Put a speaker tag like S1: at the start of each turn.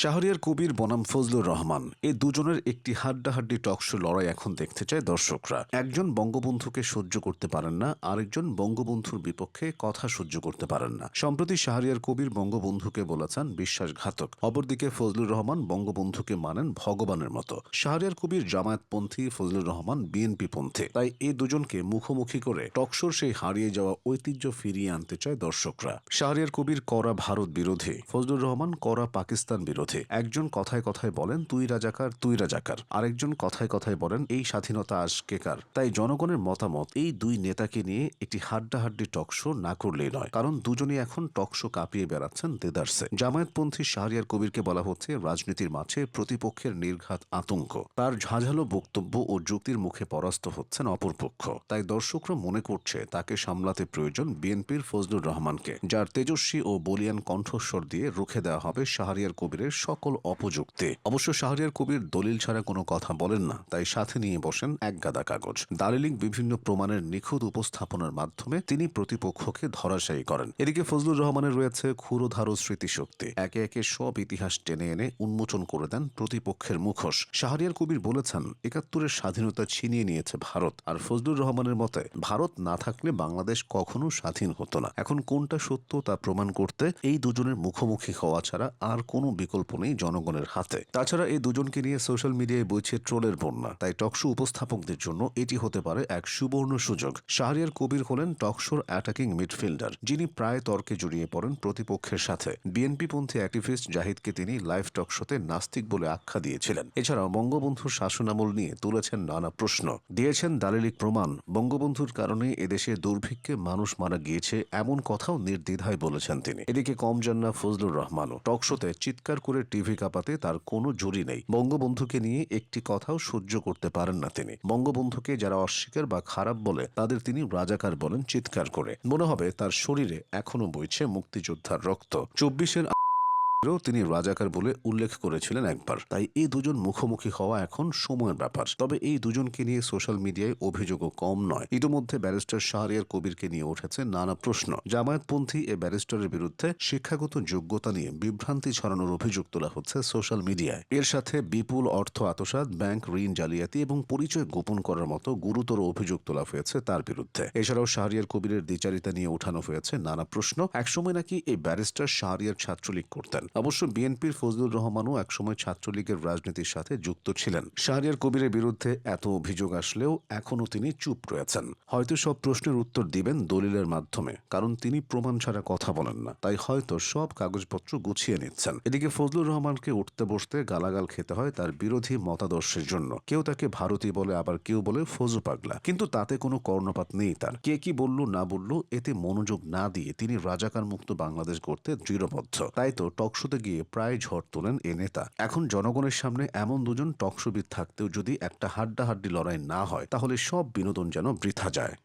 S1: শাহরিয়ার কবির বনাম ফজলুর রহমান এই দুজনের একটি হাড্ডাহাড্ডি টকশো লড়াই এখন দেখতে চায় দর্শকরা। একজন বঙ্গবন্ধুকে সহ্য করতে পারেন না, আরেকজন বঙ্গবন্ধুর বিপক্ষে কথা সহ্য করতে পারেন না। সম্প্রতি শাহরিয়ার কবির বঙ্গবন্ধুকে বলেছেন বিশ্বাসঘাতক, অপরদিকে ফজলুর রহমান বঙ্গবন্ধুকে মানেন ভগবানের মতো। শাহরিয়ার কবির জামায়াতপন্থী, ফজলুর রহমান বিএনপি পন্থী। তাই এই দুজনকে মুখোমুখি করে টকশোর সেই হারিয়ে যাওয়া ঐতিহ্য ফিরিয়ে আনতে চায় দর্শকরা। শাহরিয়ার কবির কড়া ভারত বিরোধী, ফজলুর রহমান কড়া পাকিস্তান বিরোধী। একজন কথায় কথায় বলেন তুই রাজাকার তুই রাজাকার, আরেকজন কথায় কথায় বলেন এই স্বাধীনতা আজকেকার। তাই জনগণের মতামত এই দুই নেতাকে নিয়ে একটি হাড্ডাহাড্ডি টকশো না করলেই নয়, কারণ দুজনেই এখন টকশো কাঁপিয়ে বেড়াচ্ছেন দেদারসে। জামায়াতপন্থী শাহরিয়ার কবিরকে বলা হচ্ছে রাজনীতির মাঠে প্রতিপক্ষের নির্ঘাত আতঙ্ক। তার ঝাঁঝালো বক্তব্য ও যুক্তির মুখে পরাস্ত হচ্ছেন অপরপক্ষ। তাই দর্শকরা মনে করছে তাকে সামলাতে প্রয়োজন বিএনপির ফজলুর রহমানকে, যার তেজস্বী ও বলিয়ান কণ্ঠস্বর দিয়ে রুখে দেওয়া হবে শাহরিয়ার কবিরের সকল অপযুক্তি। অবশ্য শাহরিয়ার কবির দলিল ছাড়া কোনো কথা বলেন না, তাই সাথে নিয়ে বসেন এক গাদা কাগজ। দালিলিক বিভিন্ন প্রমাণের নিখুঁত উপস্থাপনের মাধ্যমে তিনি প্রতিপক্ষকে ধরাশায়ী করেন। এদিকে ফজলুর রহমানের রয়েছে ক্ষুরোধারো স্মৃতিশক্তি। একে একে সব ইতিহাস টেনে এনে উন্মোচন করে দেন প্রতিপক্ষের মুখোশ। শাহরিয়ার কবির বলেছেন ৭১-এর স্বাধীনতা ছিনিয়ে নিয়েছে ভারত, আর ফজলুর রহমানের মতে ভারত না থাকলে বাংলাদেশ কখনো স্বাধীন হতো না। এখন কোনটা সত্য তা প্রমাণ করতে এই দুজনের মুখোমুখি হওয়া ছাড়া আর কোনো বিকল্প নেই জনগণের হাতে। তাছাড়া এই দুজনকে নিয়ে সোশ্যাল মিডিয়ায় বইছে ট্রোলের বন্যা। তাই টকশো উপস্থাপকদের জন্য এটি হতে পারে এক সুবর্ণ সুযোগ। শাহরিয়ার কবির হলেন টকশোর অ্যাটাকিং মিডফিল্ডার, যিনি প্রায় তর্কে জড়িয়ে পড়েন প্রতিপক্ষের সাথে। বিএনপি পন্থী অ্যাক্টিভিস্ট জাহিদকে তিনি লাইভ টকশোতে নাস্তিক বলে আখ্যা দিয়েছিলেন। এছাড়াও বঙ্গবন্ধুর শাসনামল নিয়ে তুলেছেন নানা প্রশ্ন, দিয়েছেন দালিলিক প্রমাণ। বঙ্গবন্ধুর কারণে এদেশে দুর্ভিক্ষে মানুষ মারা গিয়েছে এমন কথাও নির্দ্বিধায় বলেছেন তিনি। এদিকে কম যান না ফজলুর রহমানও। টকশোতে চিৎকার করে টিভি কাঁপাতে তার কোনো জুড়ি নেই। বঙ্গবন্ধুকে নিয়ে একটি কথাও সহ্য করতে পারেন না তিনি। বঙ্গবন্ধুকে যারা অস্বীকার বা খারাপ বলে তাদের তিনি রাজাকার বলেন চিৎকার করে। মনে হবে তার শরীরে এখনো বইছে মুক্তিযোদ্ধার রক্ত। ২৪-এর তিনি রাজাকার বলে উল্লেখ করেছিলেন একবার। তাই এই দুজন মুখোমুখি হওয়া এখন সময়ের ব্যাপার। তবে এই দুজনকে নিয়ে সোশ্যাল মিডিয়ায় অভিযোগও কম নয়। ইতিমধ্যে ব্যারিস্টার শাহরিয়ার কবিরকে নিয়ে উঠেছে নানা প্রশ্ন। জামায়াতপন্থী এ ব্যারিস্টারের বিরুদ্ধে শিক্ষাগত যোগ্যতা নিয়ে বিভ্রান্তি ছড়ানোর অভিযোগ তোলা হচ্ছে সোশ্যাল মিডিয়ায়। এর সাথে বিপুল অর্থ আত্মসাৎ, ব্যাংক ঋণ জালিয়াতি এবং পরিচয় গোপন করার মতো গুরুতর অভিযোগ তোলা হয়েছে তার বিরুদ্ধে। এছাড়াও শাহরিয়ার কবিরের দ্বিচারিতা নিয়ে উঠানো হয়েছে নানা প্রশ্ন। একসময় নাকি এই ব্যারিস্টার শাহরিয়ার ছাত্রলীগ করতেন। অবশ্য বিএনপির ফজলুর রহমানও একসময় ছাত্রলীগের রাজনীতির সাথে যুক্ত ছিলেন। শাহরিয়ার কবিরের বিরুদ্ধে এত অভিযোগ আসলেও এখনও তিনি চুপ রয়েছেন। হয়তো সব প্রশ্নের উত্তর দিবেন দলিলের মাধ্যমে, কারণ তিনি প্রমাণ ছাড়া কথা বলেন না। তাই হয়তো সব কাগজপত্র গুছিয়ে নিচ্ছেন। এদিকে ফজলুর রহমানকে উঠতে বসতে গালাগাল খেতে হয় তার বিরোধী মতাদর্শের জন্য। কেউ তাকে ভারতী বলে, আবার কেউ বলে ফজু পাগলা, কিন্তু তাতে কোনো কর্ণপাত নেই তার। কে কি বলল না বলল এতে মনোযোগ না দিয়ে তিনি রাজাকার মুক্ত বাংলাদেশ গড়তে দৃঢ়বদ্ধ। তাই তো টকশোতে গিয়ে প্রায় ঝড় তোলেন এ নেতা। এখন জনগণের সামনে এমন দুজন টকশোবিদ থাকতেও যদি একটা হাড্ডাহাড্ডি লড়াই না হয়, তাহলে সব বিনোদন যেন বৃথা যায়।